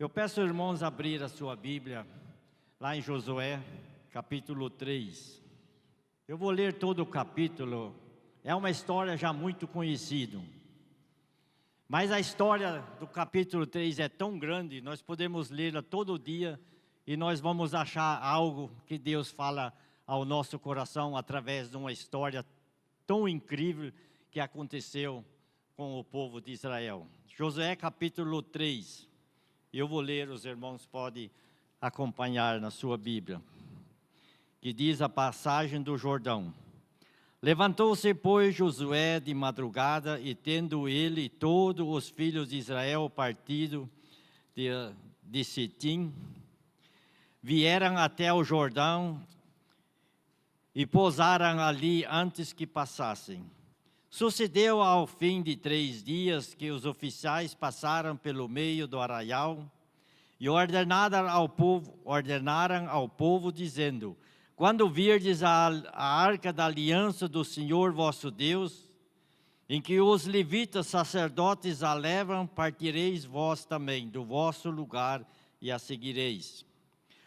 Eu peço, irmãos, abrir a sua Bíblia, lá em Josué, capítulo 3. Eu vou ler todo o capítulo, é uma história já muito conhecida. Mas a história do capítulo 3 é tão grande, nós podemos lê-la todo dia e nós vamos achar algo que Deus fala ao nosso coração através de uma história tão incrível que aconteceu com o povo de Israel. Josué capítulo 3. Eu vou ler, os irmãos podem acompanhar na sua Bíblia, que diz a passagem do Jordão. Levantou-se, pois, Josué de madrugada, e tendo ele e todos os filhos de Israel partido de Sitim, vieram até o Jordão e pousaram ali antes que passassem. Sucedeu ao fim de 3 dias que os oficiais passaram pelo meio do arraial e ordenaram ao povo dizendo: quando virdes a arca da aliança do Senhor vosso Deus, em que os levitas sacerdotes a levam, partireis vós também do vosso lugar e a seguireis.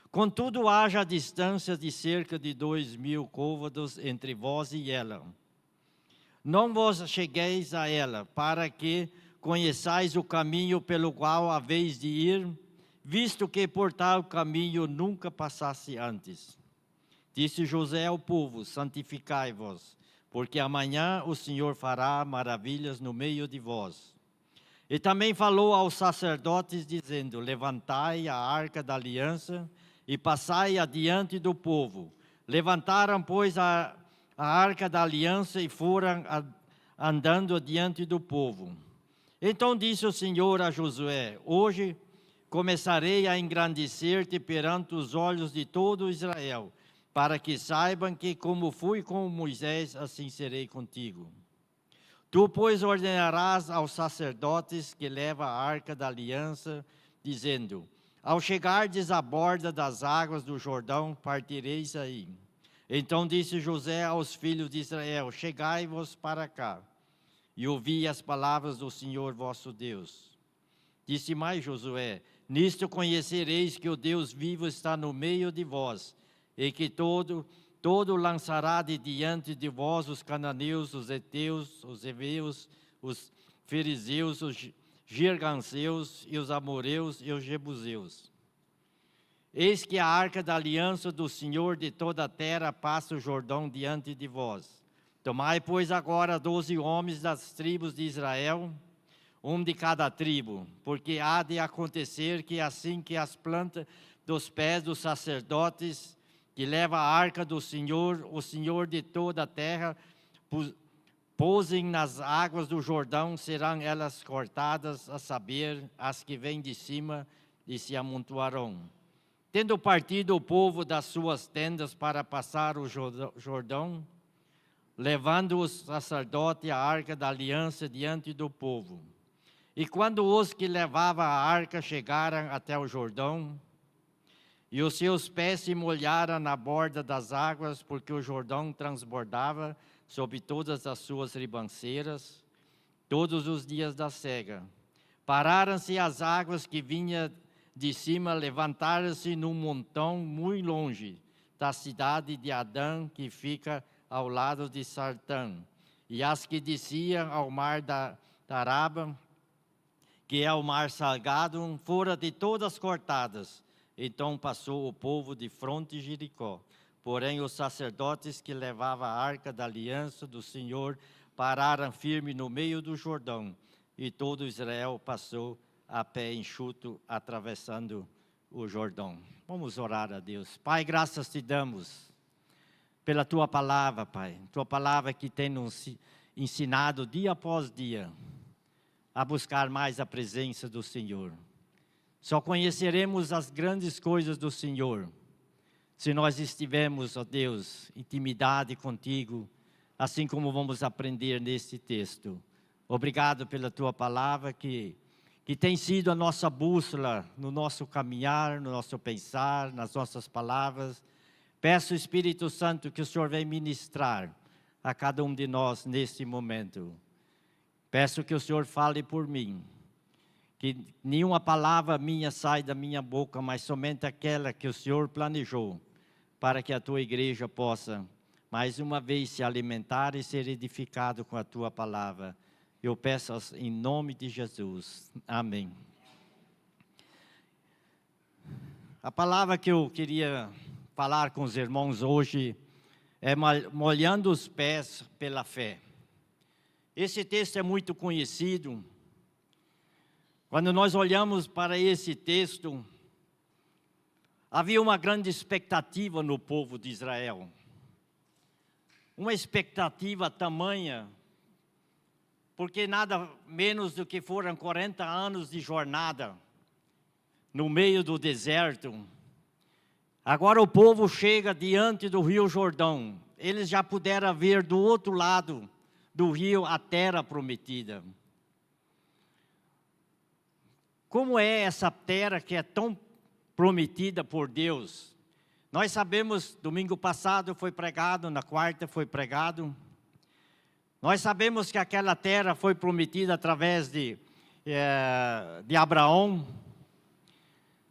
Contudo, haja a distância de cerca de 2.000 côvados entre vós e ela. Não vos chegueis a ela, para que conheçais o caminho pelo qual haveis de ir, visto que por tal caminho nunca passasse antes. Disse José ao povo: santificai-vos, porque amanhã o Senhor fará maravilhas no meio de vós. E também falou aos sacerdotes, dizendo: levantai a arca da aliança e passai adiante do povo. Levantaram, pois, a arca da aliança e foram andando adiante do povo. Então disse o Senhor a Josué: hoje começarei a engrandecer-te perante os olhos de todo Israel, para que saibam que como fui com Moisés, assim serei contigo. Tu, pois, ordenarás aos sacerdotes que levam a arca da aliança, dizendo: ao chegardes à borda das águas do Jordão, partireis aí. Então disse José aos filhos de Israel: chegai-vos para cá, e ouvi as palavras do Senhor vosso Deus. Disse mais Josué: nisto conhecereis que o Deus vivo está no meio de vós, e que todo lançará de diante de vós os cananeus, os heteus, os heveus, os fariseus, os girganseus, e os amoreus e os jebuseus. Eis que a arca da aliança do Senhor de toda a terra passa o Jordão diante de vós. Tomai, pois, agora 12 homens das tribos de Israel, um de cada tribo, porque há de acontecer que assim que as plantas dos pés dos sacerdotes que leva a arca do Senhor, o Senhor de toda a terra, pousem nas águas do Jordão, serão elas cortadas, a saber, as que vêm de cima, e se amontoarão. Tendo partido o povo das suas tendas para passar o Jordão, levando os sacerdotes a arca da aliança diante do povo. E quando os que levavam a arca chegaram até o Jordão, e os seus pés se molharam na borda das águas, porque o Jordão transbordava sobre todas as suas ribanceiras, todos os dias da cega. Pararam-se as águas que vinham de cima, levantaram-se num montão muito longe da cidade de Adã, que fica ao lado de Sartã, e as que desciam ao mar da Araba, que é o mar salgado, foram de todas cortadas. Então passou o povo de fronte de Jericó. Porém os sacerdotes que levavam a arca da aliança do Senhor pararam firme no meio do Jordão, e todo Israel passou a pé enxuto, atravessando o Jordão. Vamos orar a Deus. Pai, graças te damos pela Tua palavra, Pai. Tua palavra que tem nos ensinado dia após dia a buscar mais a presença do Senhor. Só conheceremos as grandes coisas do Senhor se nós estivermos, ó Deus, intimidade contigo, assim como vamos aprender neste texto. Obrigado pela Tua palavra que tem sido a nossa bússola no nosso caminhar, no nosso pensar, nas nossas palavras. Peço, Espírito Santo, que o Senhor venha ministrar a cada um de nós neste momento. Peço que o Senhor fale por mim, que nenhuma palavra minha sai da minha boca, mas somente aquela que o Senhor planejou, para que a tua igreja possa, mais uma vez, se alimentar e ser edificado com a tua palavra. Eu peço em nome de Jesus. Amém. A palavra que eu queria falar com os irmãos hoje é molhando os pés pela fé. Esse texto é muito conhecido. Quando nós olhamos para esse texto, havia uma grande expectativa no povo de Israel. Uma expectativa tamanha, porque nada menos do que foram 40 anos de jornada no meio do deserto. Agora o povo chega diante do Rio Jordão. Eles já puderam ver do outro lado do rio a terra prometida. Como é essa terra que é tão prometida por Deus? Nós sabemos, domingo passado foi pregado, na quarta foi pregado. Nós sabemos que aquela terra foi prometida através de Abraão.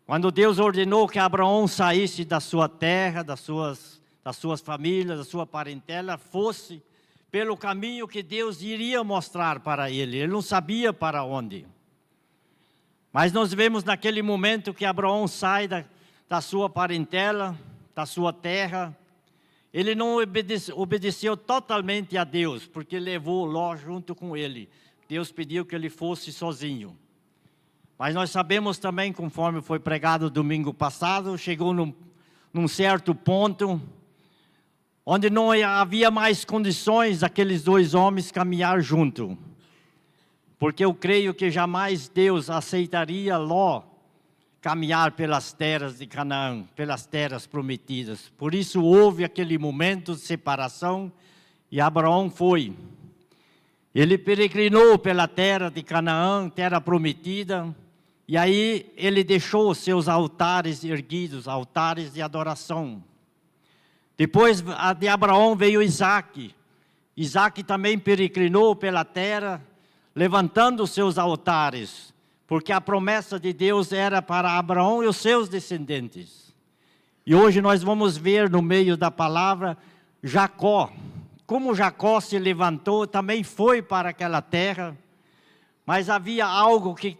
Quando Deus ordenou que Abraão saísse da sua terra, das suas famílias, da sua parentela, fosse pelo caminho que Deus iria mostrar para ele. Ele não sabia para onde. Mas nós vemos naquele momento que Abraão sai da sua parentela, da sua terra. Ele não obedeceu totalmente a Deus, porque levou Ló junto com ele. Deus pediu que ele fosse sozinho. Mas nós sabemos também, conforme foi pregado domingo passado, chegou num certo ponto, onde não havia mais condições daqueles dois homens caminhar junto. Porque eu creio que jamais Deus aceitaria Ló caminhar pelas terras de Canaã, pelas terras prometidas. Por isso houve aquele momento de separação e Abraão foi. Ele peregrinou pela terra de Canaã, terra prometida, e aí ele deixou seus altares erguidos, altares de adoração. Depois de Abraão veio Isaque. Isaque também peregrinou pela terra, levantando os seus altares, porque a promessa de Deus era para Abraão e os seus descendentes. E hoje nós vamos ver no meio da palavra Jacó. Como Jacó se levantou, também foi para aquela terra, mas havia algo que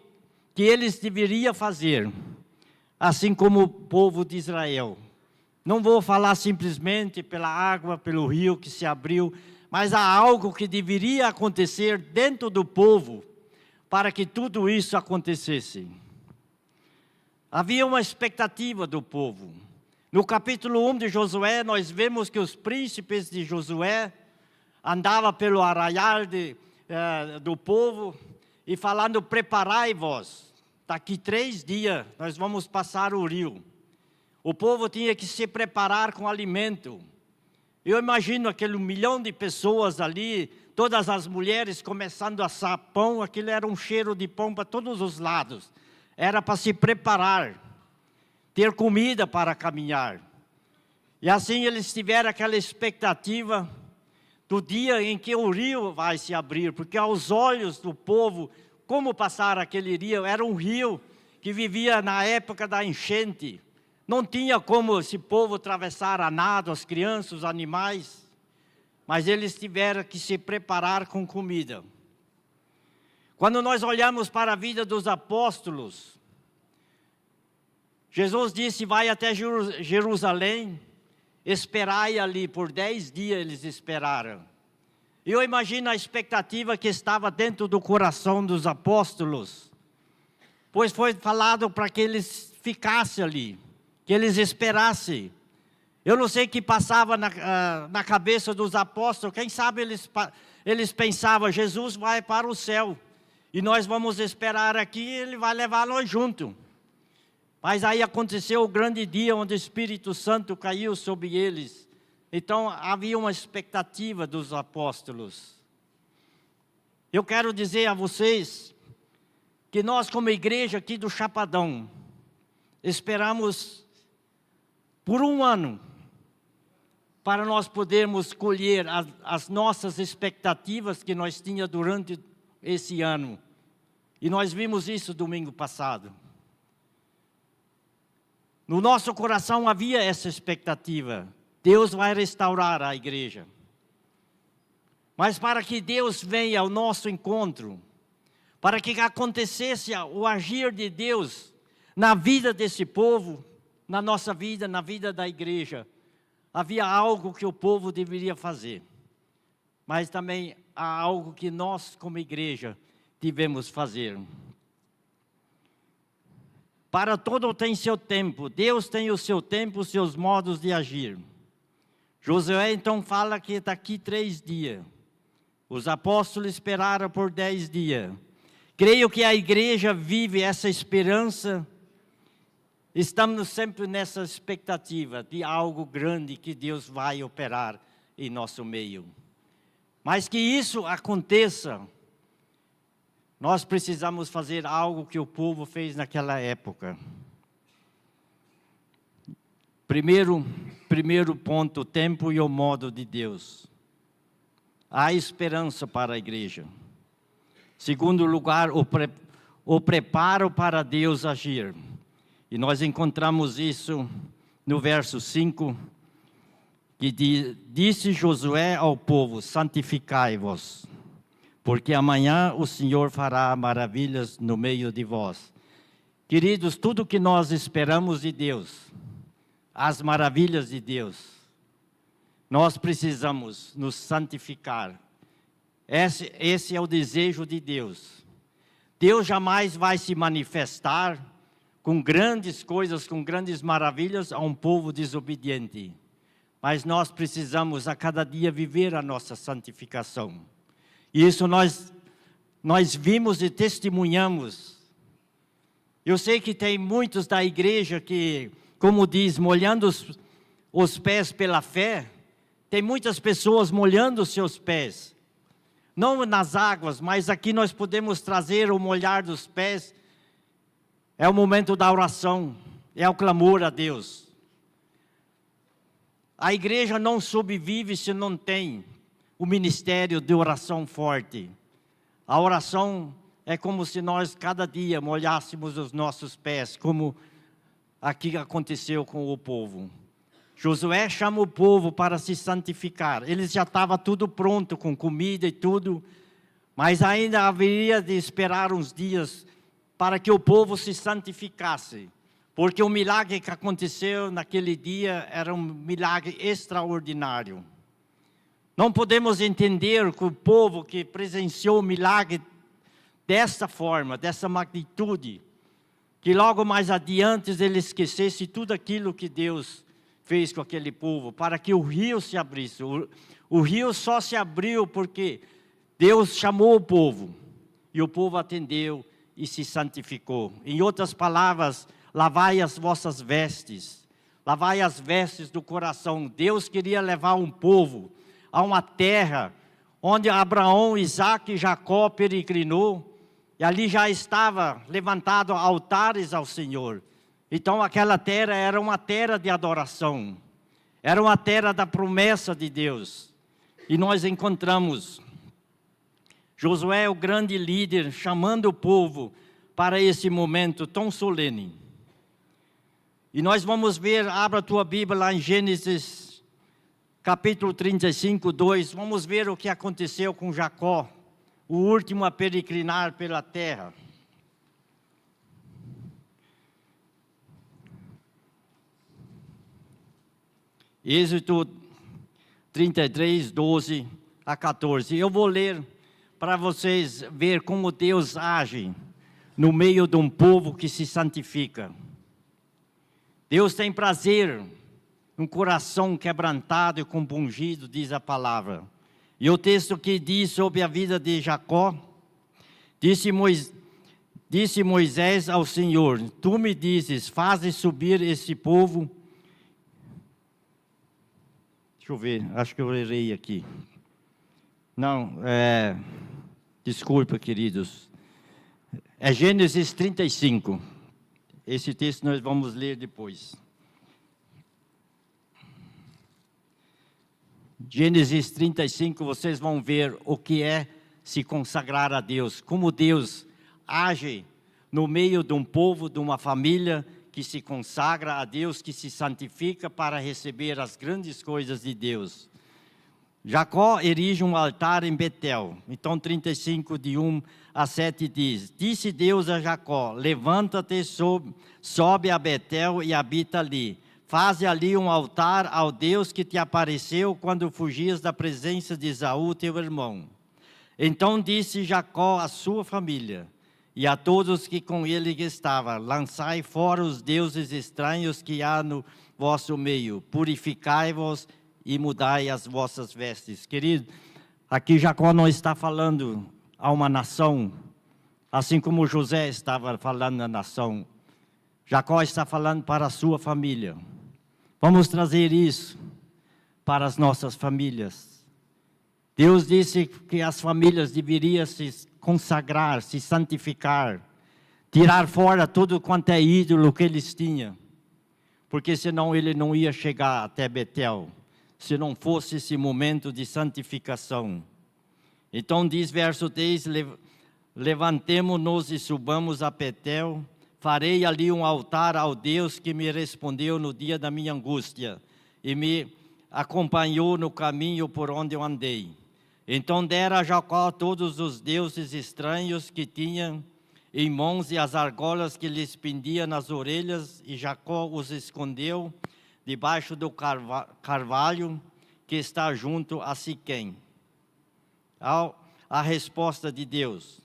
eles deveriam fazer, assim como o povo de Israel. Não vou falar simplesmente pela água, pelo rio que se abriu, mas há algo que deveria acontecer dentro do povo para que tudo isso acontecesse. Havia uma expectativa do povo. No capítulo 1 de Josué, nós vemos que os príncipes de Josué andavam pelo arraial do povo e falando: preparai-vos, daqui 3 dias nós vamos passar o rio. O povo tinha que se preparar com alimento. Eu imagino aquele 1 milhão de pessoas ali, todas as mulheres começando a assar pão, aquilo era um cheiro de pão para todos os lados. Era para se preparar, ter comida para caminhar. E assim eles tiveram aquela expectativa do dia em que o rio vai se abrir, porque aos olhos do povo, como passar aquele rio? Era um rio que vivia na época da enchente. Não tinha como esse povo atravessar a nado, as crianças, os animais, mas eles tiveram que se preparar com comida. Quando nós olhamos para a vida dos apóstolos, Jesus disse: vai até Jerusalém, esperai ali. Por 10 dias eles esperaram. Eu imagino a expectativa que estava dentro do coração dos apóstolos, pois foi falado para que eles ficassem ali, que eles esperassem. Eu não sei o que passava na cabeça dos apóstolos. Quem sabe eles pensavam: Jesus vai para o céu e nós vamos esperar aqui, ele vai levar nós junto. Mas aí aconteceu o grande dia onde o Espírito Santo caiu sobre eles. Então havia uma expectativa dos apóstolos. Eu quero dizer a vocês que nós, como igreja aqui do Chapadão, esperamos por 1 ano para nós podermos colher as nossas expectativas que nós tínhamos durante esse ano. E nós vimos isso domingo passado. No nosso coração havia essa expectativa. Deus vai restaurar a igreja. Mas para que Deus venha ao nosso encontro, para que acontecesse o agir de Deus na vida desse povo, na nossa vida, na vida da igreja, havia algo que o povo deveria fazer. Mas também há algo que nós, como igreja, devemos fazer. Para todo tem seu tempo. Deus tem o seu tempo, os seus modos de agir. Josué então fala que daqui 3 dias. Os apóstolos esperaram por 10 dias. Creio que a igreja vive essa esperança. Estamos sempre nessa expectativa de algo grande que Deus vai operar em nosso meio. Mas que isso aconteça, nós precisamos fazer algo que o povo fez naquela época. Primeiro ponto, o tempo e o modo de Deus. Há esperança para a igreja. Segundo lugar, o preparo para Deus agir. E nós encontramos isso no verso 5, que disse Josué ao povo: santificai-vos, porque amanhã o Senhor fará maravilhas no meio de vós. Queridos, tudo que nós esperamos de Deus, as maravilhas de Deus, nós precisamos nos santificar. Esse é o desejo de Deus. Deus jamais vai se manifestar com grandes coisas, com grandes maravilhas a um povo desobediente. Mas nós precisamos a cada dia viver a nossa santificação. E isso nós vimos e testemunhamos. Eu sei que tem muitos da igreja que, como diz, molhando os pés pela fé. Tem muitas pessoas molhando os seus pés. Não nas águas, mas aqui nós podemos trazer o molhar dos pés. É o momento da oração, é o clamor a Deus. A igreja não sobrevive se não tem o ministério de oração forte. A oração é como se nós cada dia molhássemos os nossos pés, como aqui aconteceu com o povo. Josué chama o povo para se santificar. Eles já estavam tudo pronto, com comida e tudo, mas ainda haveria de esperar uns dias para que o povo se santificasse. Porque o milagre que aconteceu naquele dia era um milagre extraordinário. Não podemos entender que o povo que presenciou o milagre dessa forma, dessa magnitude, que logo mais adiante ele esquecesse tudo aquilo que Deus fez com aquele povo, para que o rio se abrisse. O rio só se abriu porque Deus chamou o povo, e o povo atendeu e se santificou. Em outras palavras, lavai as vossas vestes, lavai as vestes do coração. Deus queria levar um povo a uma terra onde Abraão, Isaac e Jacó peregrinou, e ali já estava levantado altares ao Senhor. Então aquela terra era uma terra de adoração, era uma terra da promessa de Deus. E nós encontramos Josué, o grande líder, chamando o povo para esse momento tão solene. E nós vamos ver, abra a tua Bíblia lá em Gênesis, capítulo 35, 2. Vamos ver o que aconteceu com Jacó, o último a peregrinar pela terra. Êxodo 33, 12 a 14. Eu vou ler para vocês ver como Deus age no meio de um povo que se santifica. Deus tem prazer num coração quebrantado e compungido, diz a palavra. E o texto que diz sobre a vida de Jacó, disse Moisés ao Senhor: tu me dizes, fazes subir esse povo. Deixa eu ver, acho que eu errei aqui. Não, desculpa, queridos. É Gênesis 35. Esse texto nós vamos ler depois. Gênesis 35, vocês vão ver o que é se consagrar a Deus. Como Deus age no meio de um povo, de uma família que se consagra a Deus, que se santifica para receber as grandes coisas de Deus. Jacó erige um altar em Betel. Então 35, de 1 a 7 diz: Disse Deus a Jacó: levanta-te, sobe a Betel e habita ali. Faze ali um altar ao Deus que te apareceu quando fugias da presença de Esaú, teu irmão. Então disse Jacó à sua família e a todos que com ele estavam: lançai fora os deuses estranhos que há no vosso meio, purificai-vos e mudai as vossas vestes. Querido, aqui Jacó não está falando a uma nação, assim como José estava falando na nação. Jacó está falando para a sua família. Vamos trazer isso para as nossas famílias. Deus disse que as famílias deveriam se consagrar, se santificar, tirar fora tudo quanto é ídolo que eles tinham, porque senão ele não ia chegar até Betel, se não fosse esse momento de santificação. Então diz verso 10, levantemo-nos e subamos a Betel, farei ali um altar ao Deus que me respondeu no dia da minha angústia, e me acompanhou no caminho por onde eu andei. Então dera a Jacó todos os deuses estranhos que tinha em mãos e as argolas que lhes pendiam nas orelhas, e Jacó os escondeu debaixo do carvalho que está junto a Siquém. A resposta de Deus.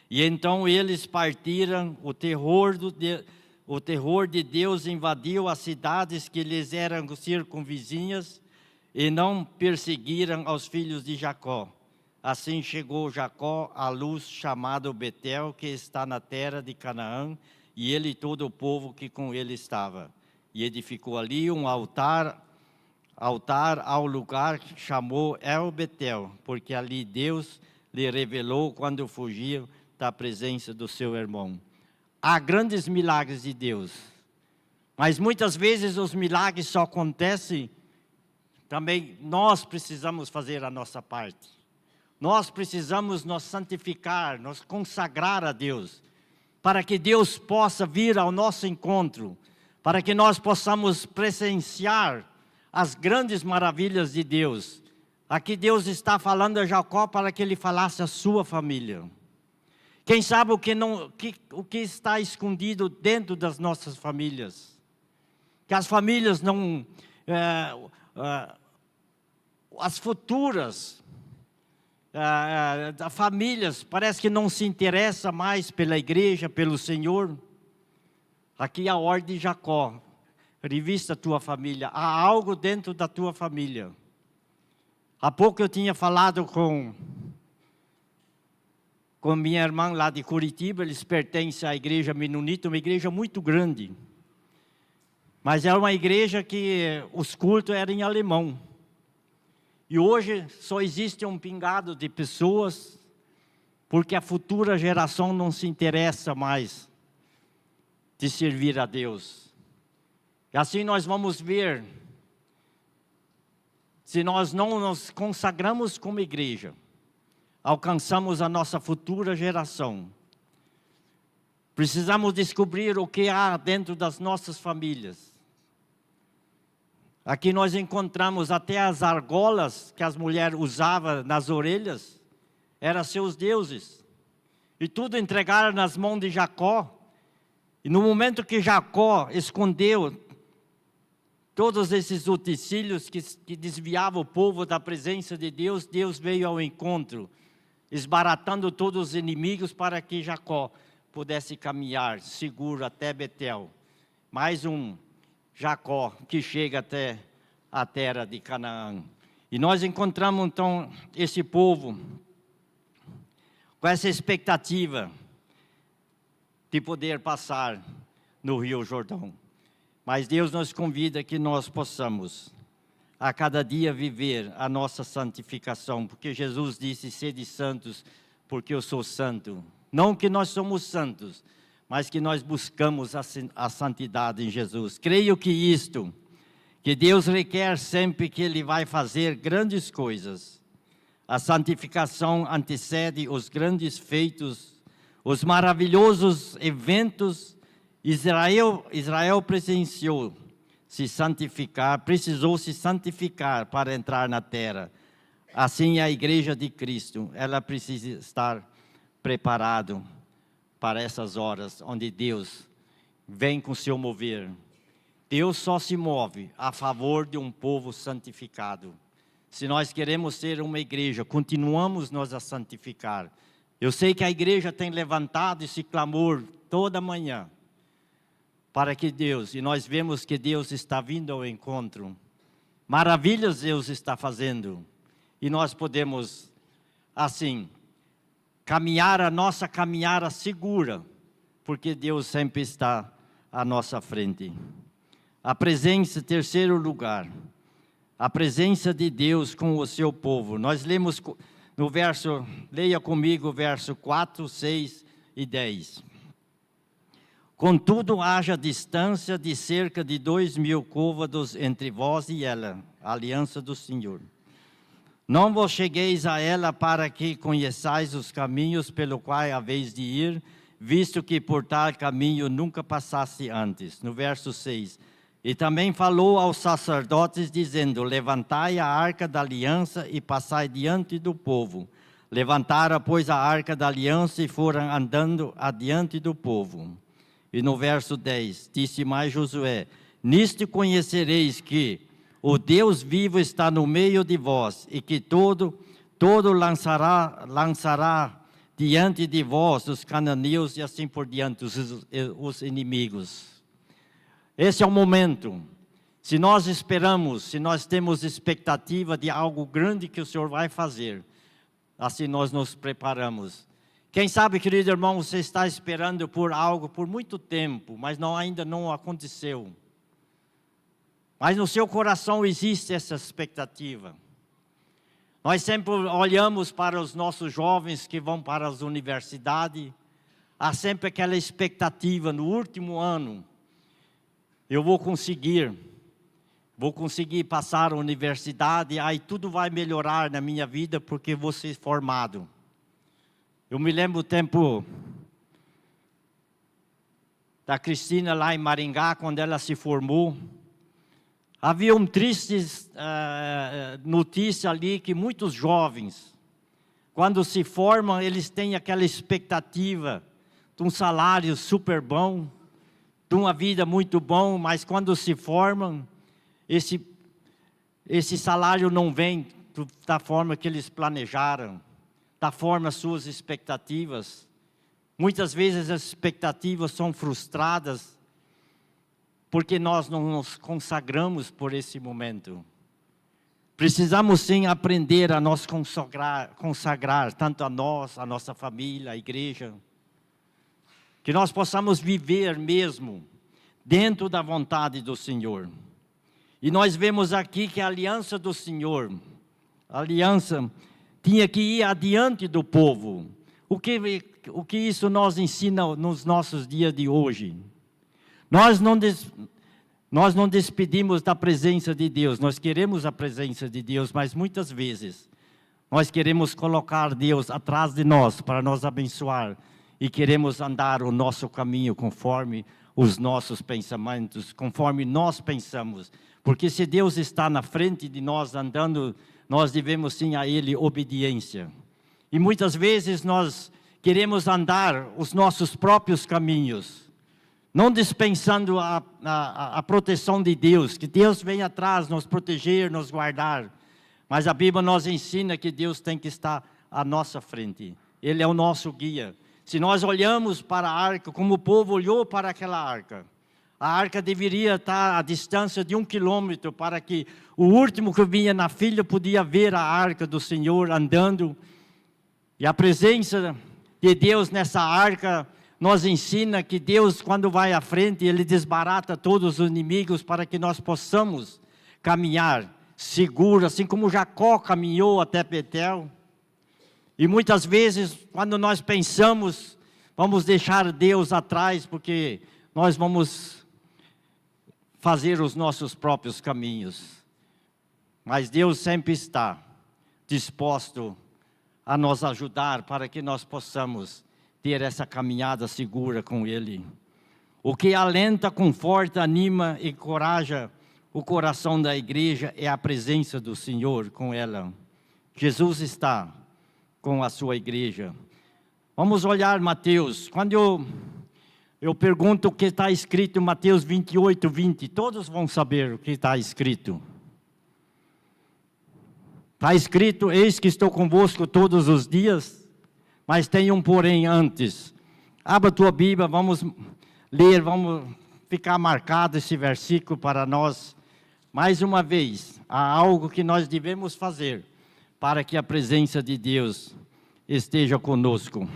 E então eles partiram, o terror de Deus invadiu as cidades que lhes eram circunvizinhas, e não perseguiram aos filhos de Jacó. Assim chegou Jacó à luz chamado Betel, que está na terra de Canaã, e ele e todo o povo que com ele estava. E edificou ali um altar ao lugar que chamou El Betel, porque ali Deus lhe revelou quando fugia da presença do seu irmão. Há grandes milagres de Deus, mas muitas vezes os milagres só acontecem. Também nós precisamos fazer a nossa parte. Nós precisamos nos santificar, nos consagrar a Deus, para que Deus possa vir ao nosso encontro, para que nós possamos presenciar as grandes maravilhas de Deus. Aqui Deus está falando a Jacó para que ele falasse à sua família. Quem sabe o que está escondido dentro das nossas famílias? Que as famílias não... as futuras famílias parece que não se interessa mais pela igreja, pelo Senhor. Aqui a ordem de Jacó: revista a tua família. Há algo dentro da tua família. Há pouco eu tinha falado com minha irmã lá de Curitiba. Eles pertencem à igreja menonita, uma igreja muito grande. Mas era uma igreja que os cultos eram em alemão. E hoje só existe um pingado de pessoas, porque a futura geração não se interessa mais de servir a Deus. E assim nós vamos ver, se nós não nos consagramos como igreja, alcançamos a nossa futura geração. Precisamos descobrir o que há dentro das nossas famílias. Aqui nós encontramos até as argolas que as mulheres usavam nas orelhas, eram seus deuses. E tudo entregaram nas mãos de Jacó. E no momento que Jacó escondeu todos esses utensílios que desviavam o povo da presença de Deus, Deus veio ao encontro, esbaratando todos os inimigos para que Jacó pudesse caminhar seguro até Betel. Mais um Jacó que chega até a terra de Canaã. E nós encontramos então esse povo com essa expectativa de poder passar no Rio Jordão. Mas Deus nos convida que nós possamos a cada dia viver a nossa santificação, porque Jesus disse: sede santos, porque eu sou santo. Não que nós somos santos, mas que nós buscamos a santidade em Jesus. Creio que Deus requer sempre que Ele vai fazer grandes coisas. A santificação antecede os grandes feitos, Os maravilhosos eventos Israel presenciou se santificar, precisou se santificar para entrar na terra. Assim a igreja de Cristo, ela precisa estar preparado para essas horas onde Deus vem com seu mover. Deus só se move a favor de um povo santificado. Se nós queremos ser uma igreja, continuamos nós a santificar. Eu sei que a igreja tem levantado esse clamor toda manhã, para que Deus, e nós vemos que Deus está vindo ao encontro. Maravilhas Deus está fazendo. E nós podemos, assim, caminhar a nossa caminhada segura, porque Deus sempre está à nossa frente. A presença, terceiro lugar, a presença de Deus com o seu povo. Nós lemos no verso, leia comigo o verso 4, 6 e 10. Contudo, haja distância de cerca de 2.000 côvados entre vós e ela, a aliança do Senhor. Não vos chegueis a ela para que conheçais os caminhos pelo qual haveis de ir, visto que por tal caminho nunca passaste antes. No verso 6. E também falou aos sacerdotes, dizendo, levantai a arca da aliança e passai diante do povo. Levantaram, pois, a arca da aliança e foram andando adiante do povo. E no verso 10, disse mais Josué, nisto conhecereis que o Deus vivo está no meio de vós, e que todo lançará diante de vós os cananeus e assim por diante, os inimigos. Esse é o momento. Se nós esperamos, se nós temos expectativa de algo grande que o Senhor vai fazer, assim nós nos preparamos. Quem sabe, querido irmão, você está esperando por algo por muito tempo, mas ainda não aconteceu. Mas no seu coração existe essa expectativa. Nós sempre olhamos para os nossos jovens que vão para as universidades, há sempre aquela expectativa, no último ano, eu vou conseguir passar a universidade, aí tudo vai melhorar na minha vida porque vou ser formado. Eu me lembro o tempo da Cristina lá em Maringá, quando ela se formou. Havia uma triste notícia ali que muitos jovens, quando se formam, eles têm aquela expectativa de um salário super bom, de uma vida muito bom, mas quando se formam, esse salário não vem da forma que eles planejaram, da forma suas expectativas. Muitas vezes as expectativas são frustradas, porque nós não nos consagramos por esse momento. Precisamos sim aprender a nos consagrar tanto a nós, a nossa família, a igreja, que nós possamos viver mesmo dentro da vontade do Senhor. E nós vemos aqui que a aliança do Senhor, a aliança tinha que ir adiante do povo. O que isso nos ensina nos nossos dias de hoje? Nós não despedimos da presença de Deus, nós queremos a presença de Deus, mas muitas vezes nós queremos colocar Deus atrás de nós para nos abençoar e queremos andar o nosso caminho conforme os nossos pensamentos, conforme nós pensamos. Porque se Deus está na frente de nós andando, nós devemos sim a Ele obediência. E muitas vezes nós queremos andar os nossos próprios caminhos, não dispensando a proteção de Deus, que Deus vem atrás nos proteger, nos guardar. Mas a Bíblia nos ensina que Deus tem que estar à nossa frente. Ele é o nosso guia. Se nós olhamos para a arca, como o povo olhou para aquela arca, a arca deveria estar a distância de 1 quilômetro, para que o último que vinha na fila podia ver a arca do Senhor andando. E a presença de Deus nessa arca nos ensina que Deus, quando vai à frente, Ele desbarata todos os inimigos para que nós possamos caminhar seguro, assim como Jacó caminhou até Betel. E muitas vezes, quando nós pensamos, vamos deixar Deus atrás, porque nós vamos fazer os nossos próprios caminhos. Mas Deus sempre está disposto a nos ajudar para que nós possamos ter essa caminhada segura com Ele. O que alenta, conforta, anima e encoraja o coração da igreja é a presença do Senhor com ela. Jesus está com a sua igreja. Vamos olhar Mateus. Quando eu pergunto o que está escrito em Mateus 28, 20, todos vão saber o que está escrito. Está escrito, eis que estou convosco todos os dias, mas tem um porém antes. Abra a tua Bíblia, vamos ler, vamos ficar marcado esse versículo para nós. Mais uma vez, há algo que nós devemos fazer para que a presença de Deus esteja conosco.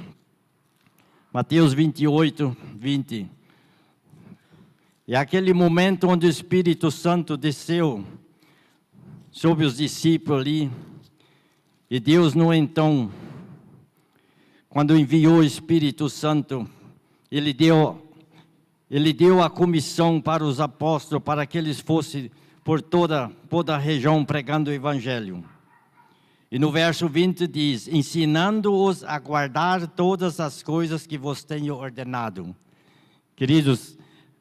Mateus 28, 20. É aquele momento onde o Espírito Santo desceu sobre os discípulos ali. E Deus, no então, quando enviou o Espírito Santo, Ele deu a comissão para os apóstolos, para que eles fossem por toda a região pregando o Evangelho. E no verso 20 diz, ensinando-os a guardar todas as coisas que vos tenho ordenado. Queridos,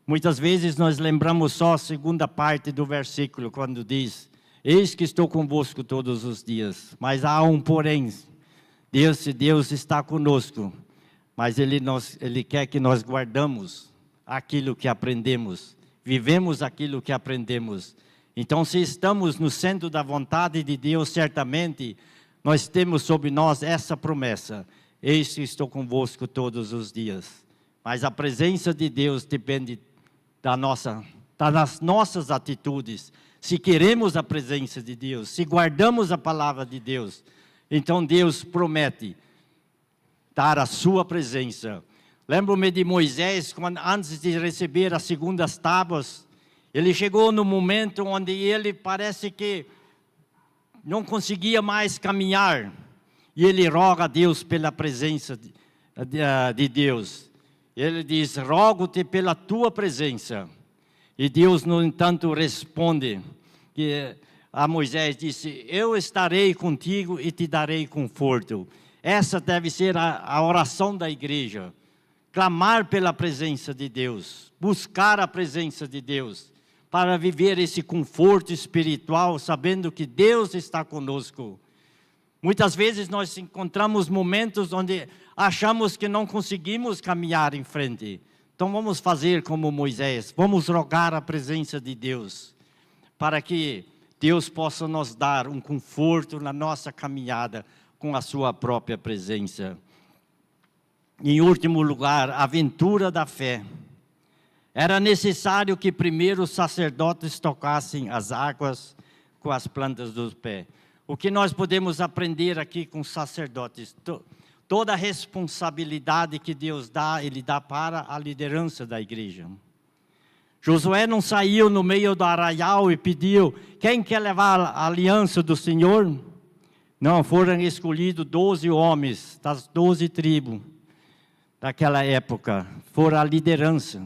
muitas vezes nós lembramos só a segunda parte do versículo, quando diz, eis que estou convosco todos os dias. Mas há um porém, Deus está conosco, mas Ele quer que nós guardamos aquilo que aprendemos, vivemos aquilo que aprendemos. Então, se estamos no centro da vontade de Deus, certamente, nós temos sobre nós essa promessa. Eis que estou convosco todos os dias. Mas a presença de Deus depende das nossas atitudes. Se queremos a presença de Deus, se guardamos a palavra de Deus, então Deus promete dar a sua presença. Lembro-me de Moisés, quando, antes de receber as segundas tábuas, ele chegou no momento onde ele parece que não conseguia mais caminhar. E ele roga a Deus pela presença de Deus. Ele diz, rogo-te pela tua presença. E Deus, no entanto, responde que a Moisés, disse, eu estarei contigo e te darei conforto. Essa deve ser a oração da igreja. Clamar pela presença de Deus, buscar a presença de Deus, para viver esse conforto espiritual, sabendo que Deus está conosco. Muitas vezes nós encontramos momentos onde achamos que não conseguimos caminhar em frente. Então vamos fazer como Moisés, vamos rogar a presença de Deus, para que Deus possa nos dar um conforto na nossa caminhada com a sua própria presença. Em último lugar, a aventura da fé. Era necessário que primeiro os sacerdotes tocassem as águas com as plantas dos pés. O que nós podemos aprender aqui com os sacerdotes? Toda a responsabilidade que Deus dá, Ele dá para a liderança da igreja. Josué não saiu no meio do arraial e pediu, quem quer levar a aliança do Senhor? Não, foram escolhidos 12 homens das 12 tribos daquela época. Foram a liderança.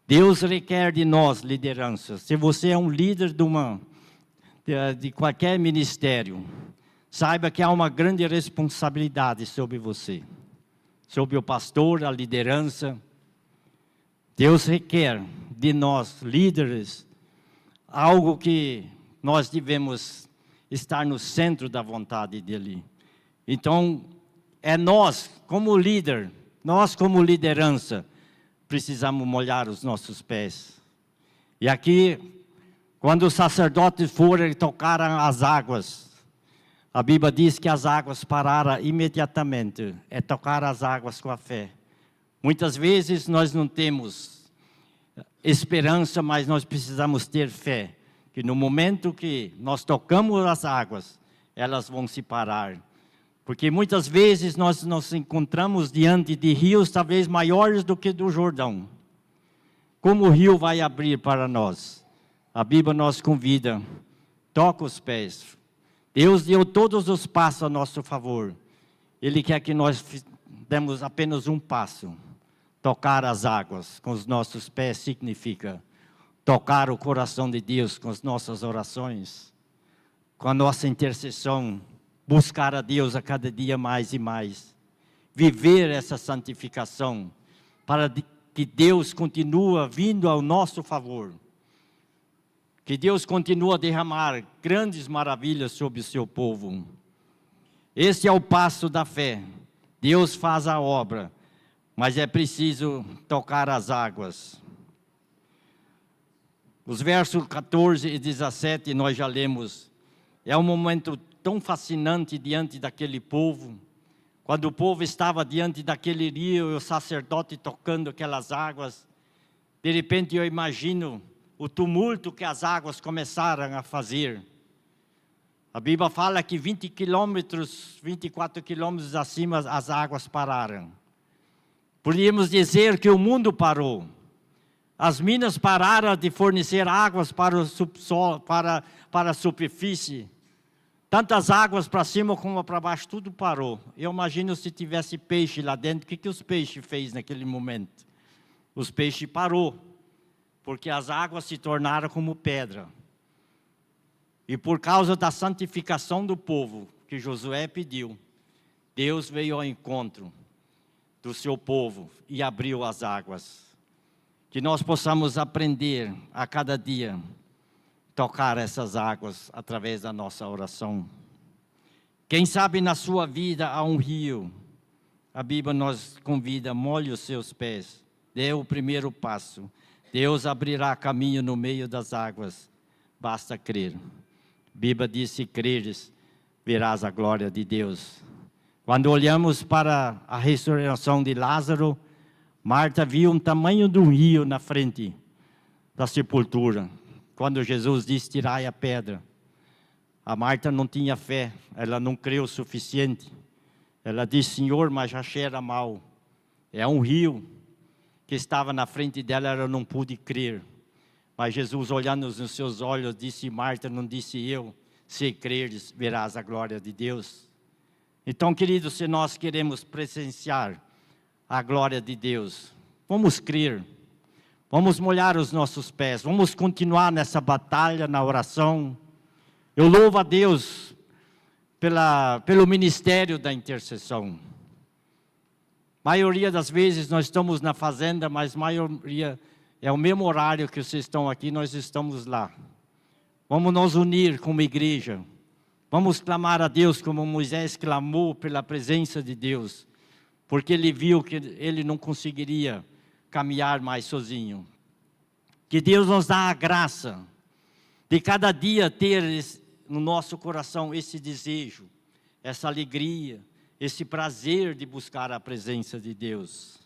Deus requer de nós liderança. Se você é um líder de qualquer ministério, saiba que há uma grande responsabilidade sobre você, sobre o pastor, a liderança. Deus requer de nós, líderes, algo que nós devemos estar no centro da vontade dEle. Então, é nós, como líder, nós como liderança, precisamos molhar os nossos pés. E aqui, quando os sacerdotes foram e tocaram as águas, a Bíblia diz que as águas pararam imediatamente. É tocar as águas com a fé. Muitas vezes nós não temos esperança, mas nós precisamos ter fé. Que no momento que nós tocamos as águas, elas vão se parar. Porque muitas vezes nós nos encontramos diante de rios talvez maiores do que do Jordão. Como o rio vai abrir para nós? A Bíblia nos convida, toca os pés. Deus deu todos os passos a nosso favor. Ele quer que nós demos apenas um passo. Tocar as águas com os nossos pés significa tocar o coração de Deus com as nossas orações, com a nossa intercessão, buscar a Deus a cada dia mais e mais. viver essa santificação, para que Deus continue vindo ao nosso favor. Que Deus continue a derramar grandes maravilhas sobre o seu povo. Esse é o passo da fé. Deus faz a obra, mas é preciso tocar as águas. Os versos 14 e 17 nós já lemos. É um momento tão fascinante diante daquele povo. Quando o povo estava diante daquele rio e o sacerdote tocando aquelas águas, de repente eu imagino o tumulto que as águas começaram a fazer. A Bíblia fala que 20 quilômetros, 24 quilômetros acima as águas pararam. Podíamos dizer que o mundo parou. As minas pararam de fornecer águas para o subsolo, para a superfície. Tantas águas para cima como para baixo, tudo parou. Eu imagino se tivesse peixe lá dentro, o que os peixes fez naquele momento? Os peixes parou, porque as águas se tornaram como pedra. E por causa da santificação do povo, que Josué pediu, Deus veio ao encontro do seu povo e abriu as águas. Que nós possamos aprender a cada dia tocar essas águas através da nossa oração. Quem sabe na sua vida há um rio. A Bíblia nos convida, molhe os seus pés, dê o primeiro passo. Deus abrirá caminho no meio das águas, basta crer. A Bíblia diz, se creres, verás a glória de Deus. Quando olhamos para a ressurreição de Lázaro, Marta viu um tamanho de um rio na frente da sepultura. Quando Jesus disse, tirai a pedra, a Marta não tinha fé, ela não creu o suficiente. Ela disse, Senhor, mas já cheira mal. É um rio que estava na frente dela, ela não pôde crer. Mas Jesus, olhando nos seus olhos, disse, Marta, não disse eu, se creres, verás a glória de Deus. Então, queridos, se nós queremos presenciar a glória de Deus, vamos crer. Vamos molhar os nossos pés, vamos continuar nessa batalha, na oração. Eu louvo a Deus pelo ministério da intercessão. A maioria das vezes nós estamos na fazenda, mas a maioria é o mesmo horário que vocês estão aqui, nós estamos lá. Vamos nos unir como igreja. Vamos clamar a Deus como Moisés clamou pela presença de Deus, porque ele viu que ele não conseguiria caminhar mais sozinho. Que Deus nos dá a graça de cada dia ter no nosso coração esse desejo, essa alegria, esse prazer de buscar a presença de Deus.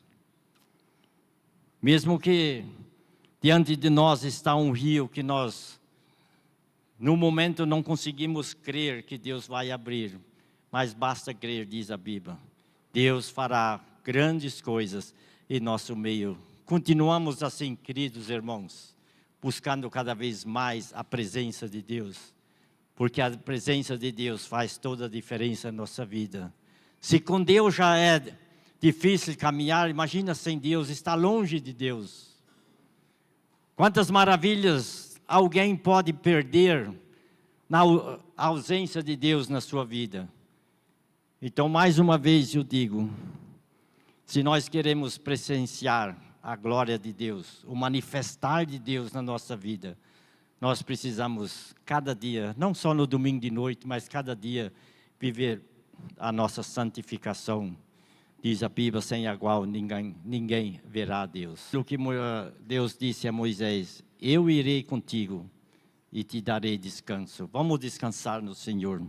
Mesmo que diante de nós está um rio que nós, no momento, não conseguimos crer que Deus vai abrir, mas basta crer, diz a Bíblia. Deus fará grandes coisas em nosso meio. Continuamos assim, queridos irmãos, buscando cada vez mais a presença de Deus, porque a presença de Deus faz toda a diferença na nossa vida. Se com Deus já é difícil caminhar, imagina sem Deus, estar longe de Deus. Quantas maravilhas alguém pode perder na ausência de Deus na sua vida. Então, mais uma vez eu digo, se nós queremos presenciar a glória de Deus, o manifestar de Deus na nossa vida, nós precisamos cada dia, não só no domingo de noite, mas cada dia viver a nossa santificação. Diz a Bíblia, sem a qual ninguém verá a Deus. O que Deus disse a Moisés, eu irei contigo e te darei descanso. Vamos descansar no Senhor.